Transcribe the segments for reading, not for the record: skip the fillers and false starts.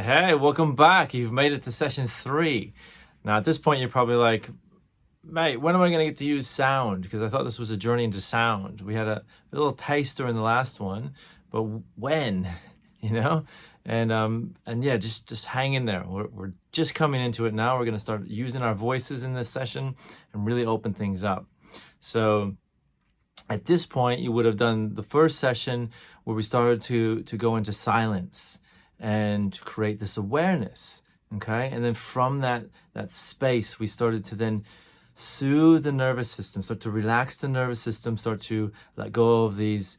Hey, welcome back. You've made it to session 3. Now, at this point, you're probably like, mate, when am I going to get to use sound? Because I thought this was a journey into sound. We had a little taster in the last one, but when, you know? And yeah, just hang in there. We're just coming into it now. We're going to start using our voices in this session and really open things up. So at this point, you would have done the first session where we started to go into silence and to create this awareness, okay? And then from that space, we started to then soothe the nervous system, start to relax the nervous system, start to let go of these,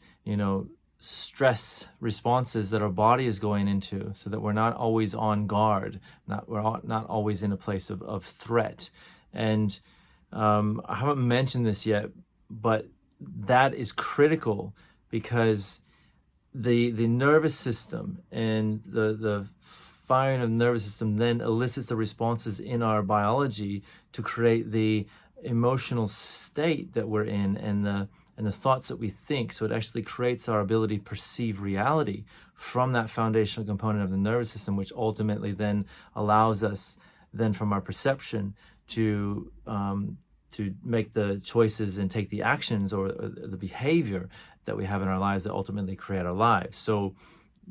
stress responses that our body is going into, so that we're not always on guard, we're not always in a place of threat. And I haven't mentioned this yet, but that is critical because the nervous system and the firing of the nervous system then elicits the responses in our biology to create the emotional state that we're in and the thoughts that we think. So it actually creates our ability to perceive reality from that foundational component of the nervous system, which ultimately then allows us then from our perception to make the choices and take the actions or the behavior that we have in our lives that ultimately create our lives. So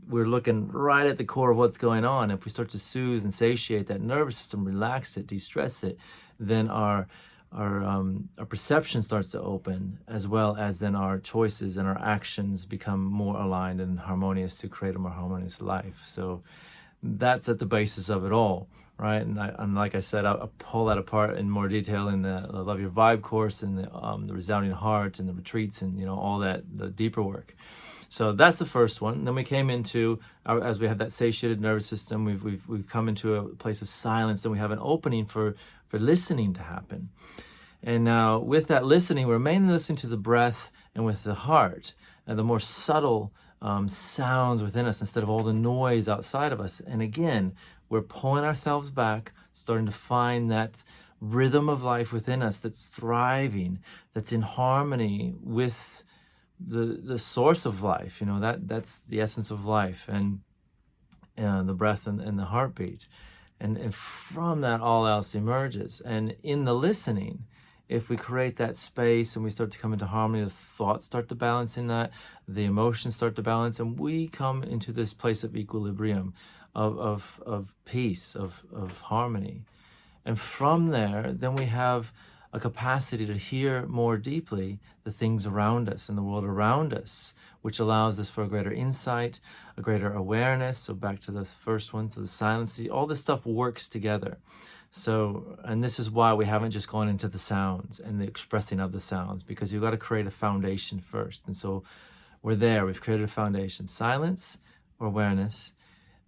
we're looking right at the core of what's going on. If we start to soothe and satiate that nervous system, relax it, de-stress it, then our perception starts to open, as well as then our choices and our actions become more aligned and harmonious to create a more harmonious life. So that's at the basis of it all, right? And like I said, I'll pull that apart in more detail in the Love Your Vibe course and the Resounding Heart and the retreats and all that, the deeper work. So that's the first one. Then we came into as we have that satiated nervous system, we've come into a place of silence, and we have an opening for listening to happen. And now with that listening, we're mainly listening to the breath and with the heart and the more subtle sounds within us instead of all the noise outside of us. And again, we're pulling ourselves back, starting to find that rhythm of life within us that's thriving, that's in harmony with the source of life. That's the essence of life, and the breath and the heartbeat. And from that, all else emerges. And in the listening, if we create that space and we start to come into harmony, the thoughts start to balance in that, the emotions start to balance, and we come into this place of equilibrium, of peace, of harmony. And from there, then we have a capacity to hear more deeply the things around us and the world around us, which allows us for a greater insight, a greater awareness. So back to the first one, so the silence, all this stuff works together. So, and this is why we haven't just gone into the sounds and the expressing of the sounds, because you've got to create a foundation first. And so we're there, we've created a foundation, silence or awareness,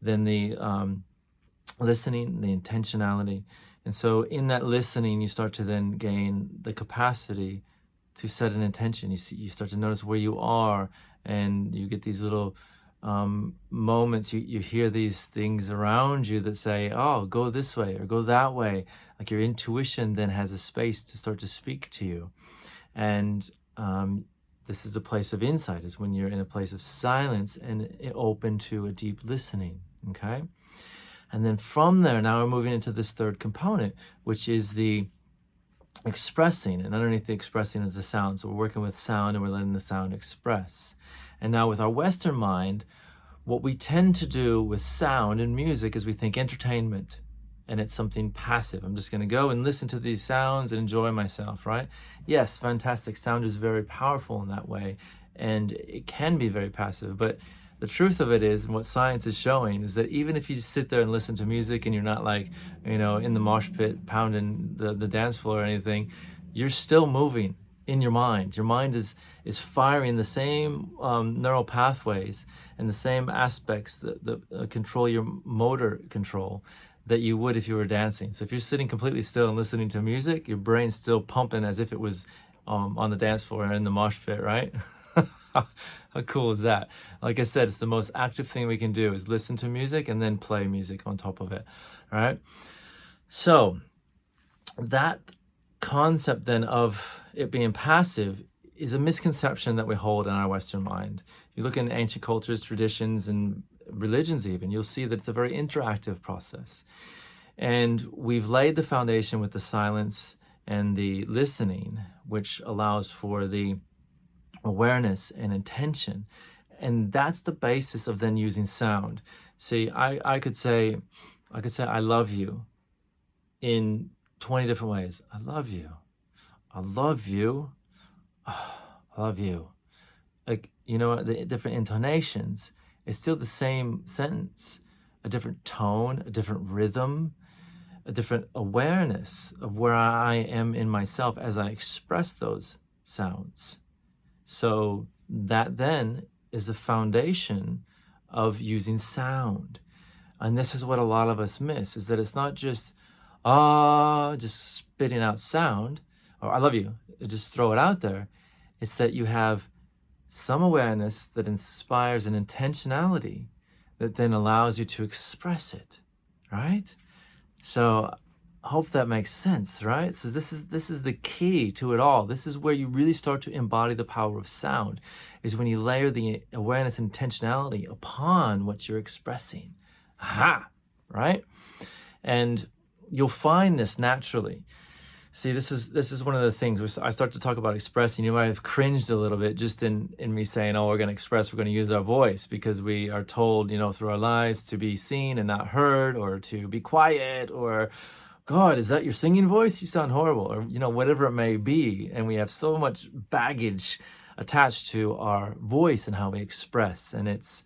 then the listening, the intentionality. And so in that listening, you start to then gain the capacity to set an intention. You start to notice where you are, and you get these little moments. You hear these things around you that say, oh, go this way or go that way. Like your intuition then has a space to start to speak to you. And this is a place of insight, is when you're in a place of silence and open to a deep listening, okay? And then from there, now we're moving into this third component, which is the expressing. And underneath the expressing is the sound. So we're working with sound and we're letting the sound express. And now with our Western mind, what we tend to do with sound and music is we think entertainment, and it's something passive. I'm just going to go and listen to these sounds and enjoy myself, right? Yes, fantastic. Sound is very powerful in that way, and it can be very passive, but the truth of it is, and what science is showing, is that even if you just sit there and listen to music and you're not like, in the mosh pit pounding the dance floor or anything, you're still moving in your mind. Your mind is firing the same neural pathways and the same aspects that control your motor control that you would if you were dancing. So if you're sitting completely still and listening to music, your brain's still pumping as if it was on the dance floor or in the mosh pit, right? How cool is that? Like I said, it's the most active thing we can do, is listen to music and then play music on top of it, right? So that concept then of it being passive is a misconception that we hold in our Western mind. You look in ancient cultures, traditions, and religions even, you'll see that it's a very interactive process. And we've laid the foundation with the silence and the listening, which allows for the awareness and intention. And that's the basis of then using sound. See, I could say, I love you in 20 different ways. I love you. I love you. I love you. Like, you know, the different intonations, it's still the same sentence, a different tone, a different rhythm, a different awareness of where I am in myself as I express those sounds. So that then is the foundation of using sound. And this is what a lot of us miss, is that it's not just, just spitting out sound, or I love you, just throw it out there. It's that you have some awareness that inspires an intentionality that then allows you to express it, right? So I hope that makes sense, right? So this is the key to it all. This is where you really start to embody the power of sound, is when you layer the awareness and intentionality upon what you're expressing. Aha, right? And you'll find this naturally. See, this is one of the things I start to talk about expressing. You might have cringed a little bit just in me saying, oh, we're going to express, we're going to use our voice, because we are told, you know, through our lives to be seen and not heard, or to be quiet, or, God, is that your singing voice? You sound horrible, or, you know, whatever it may be. And we have so much baggage attached to our voice and how we express. And it's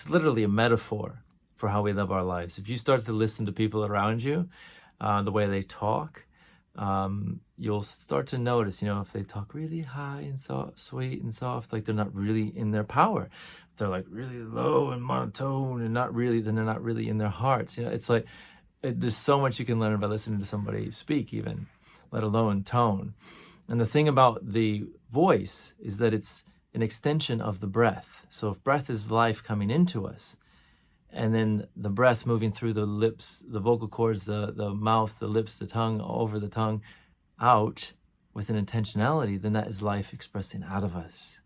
literally a metaphor for how we live our lives. If you start to listen to people around you, the way they talk, you'll start to notice, you know, if they talk really high and sweet and soft, like they're not really in their power. If they're like really low and monotone and then they're not really in their hearts. You know, it's like, there's so much you can learn by listening to somebody speak even, let alone tone. And the thing about the voice is that it's an extension of the breath. So if breath is life coming into us, and then the breath moving through the lips, the vocal cords, the mouth, the lips, the tongue, over the tongue, out with an intentionality, then that is life expressing out of us.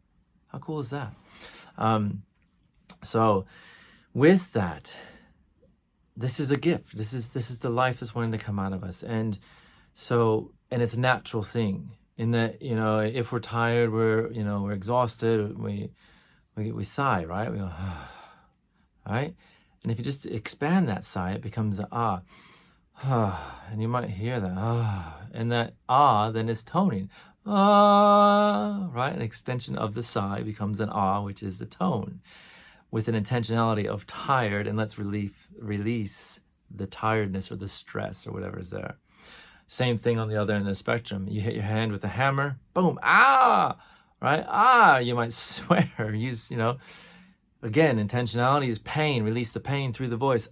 How cool is that? So with that, this is a gift. This is the life that's wanting to come out of us. And it's a natural thing in that, you know, if we're tired, we're exhausted, we sigh, right? We go, right? And if you just expand that sigh, it becomes an ah. And you might hear that and that then is toning. Right? An extension of the sigh becomes an which is the tone, with an intentionality of tired, and let's release the tiredness or the stress or whatever is there. Same thing on the other end of the spectrum. You hit your hand with a hammer, boom, right? You might swear, use, you know, again, intentionality is pain. Release the pain through the voice.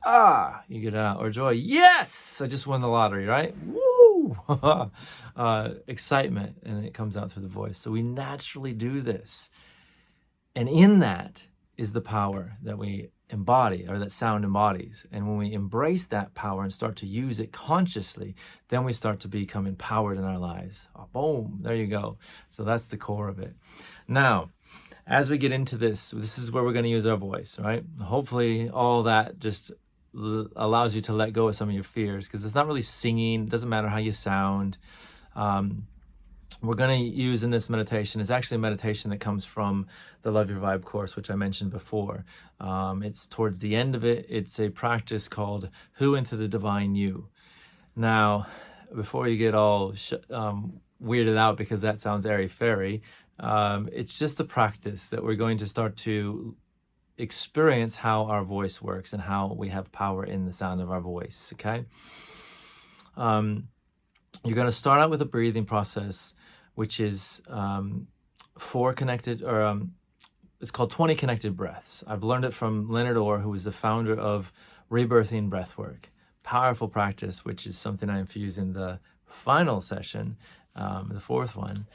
You get it out. Or joy. Yes, I just won the lottery, right? Woo! Excitement, and it comes out through the voice. So we naturally do this. And in that is the power that we embody, or that sound embodies. And when we embrace that power and start to use it consciously, then we start to become empowered in our lives. Boom, there you go. So that's the core of it. Now, as we get into this is where we're going to use our voice, right? Hopefully all that just allows you to let go of some of your fears, because it's not really singing. It doesn't matter how you sound. We're going to use in this meditation is actually a meditation that comes from the Love Your Vibe course, which I mentioned before. It's towards the end of it. It's a practice called Who into the Divine You. Now, before you get all weirded out because that sounds airy-fairy, it's just a practice that we're going to start to experience how our voice works and how we have power in the sound of our voice, okay? You're going to start out with a breathing process, which is it's called 20 connected breaths. I've learned it from Leonard Orr, who is the founder of Rebirthing Breathwork. Powerful practice, which is something I infuse in the final session, the fourth one.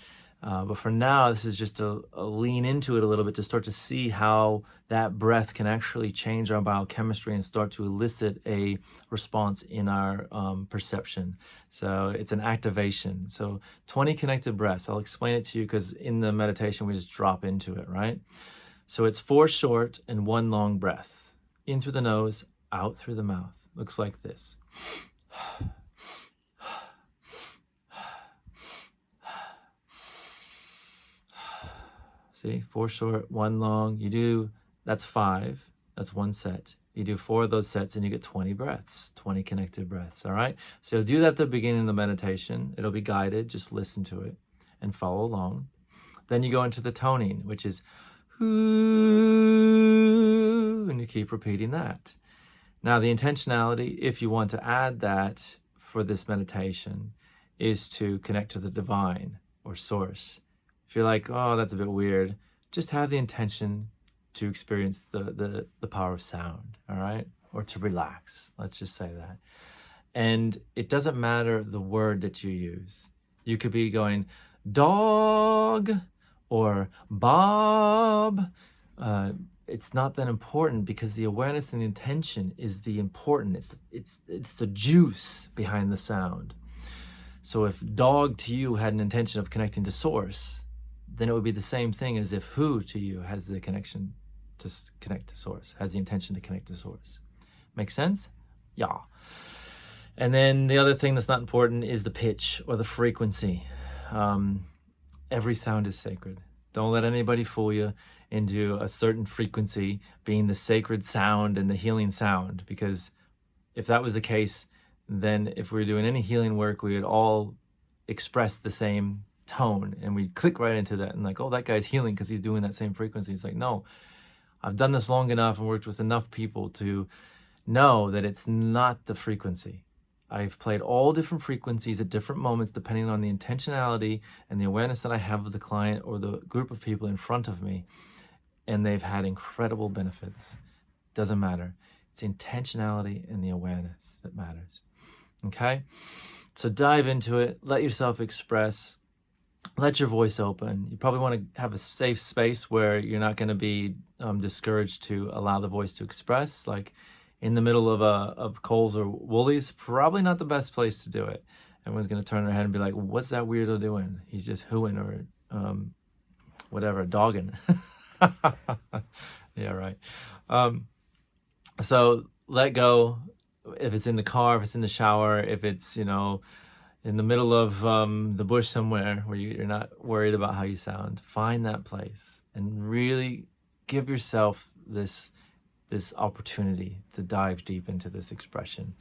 But for now, this is just a lean into it a little bit to start to see how that breath can actually change our biochemistry and start to elicit a response in our perception. So it's an activation. So 20 connected breaths. I'll explain it to you because in the meditation, we just drop into it, right? So it's 4 short and 1 long breath. In through the nose, out through the mouth. Looks like this. See, 4 short, 1 long. You do, that's 5. That's 1 set. You do 4 of those sets and you get 20 breaths, 20 connected breaths, all right? So you'll do that at the beginning of the meditation. It'll be guided. Just listen to it and follow along. Then you go into the toning, which is and you keep repeating that. Now, the intentionality, if you want to add that for this meditation, is to connect to the divine or source. If you're like, oh, that's a bit weird, just have the intention to experience the power of sound, all right? Or to relax, let's just say that. And it doesn't matter the word that you use. You could be going, dog, or Bob. It's not that important, because the awareness and the intention is the important. It's the juice behind the sound. So if dog to you had an intention of connecting to source, then it would be the same thing as if who to you has the connection to connect to source, has the intention to connect to source. Make sense? Yeah. And then the other thing that's not important is the pitch or the frequency. Every sound is sacred. Don't let anybody fool you into a certain frequency being the sacred sound and the healing sound, because if that was the case, then if we were doing any healing work, we would all express the same tone and we'd click right into that and like, oh, that guy's healing because he's doing that same frequency. It's like, no, I've done this long enough and worked with enough people to know that it's not the frequency. I've played all different frequencies at different moments depending on the intentionality and the awareness that I have of the client or the group of people in front of me. And they've had incredible benefits. Doesn't matter. It's the intentionality and the awareness that matters. Okay? So dive into it. Let yourself express. Let your voice open. You probably want to have a safe space where you're not going to be discouraged to allow the voice to express. Like in the middle of Kohl's or Woolies, probably not the best place to do it. Everyone's going to turn their head and be like, what's that weirdo doing? He's just hooing or whatever, dogging. Yeah, right. So let go. If it's in the car, if it's in the shower, if it's, in the middle of the bush somewhere where you're not worried about how you sound, find that place and really give yourself this opportunity to dive deep into this expression.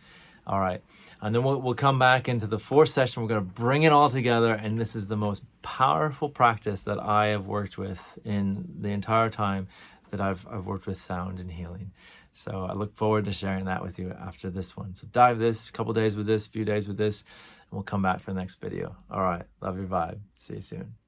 All right. And then we'll come back into the 4th session. We're going to bring it all together. And this is the most powerful practice that I have worked with in the entire time that I've worked with sound and healing. So I look forward to sharing that with you after this one. So dive this, a couple days with this, a few days with this, and we'll come back for the next video. All right. Love your vibe. See you soon.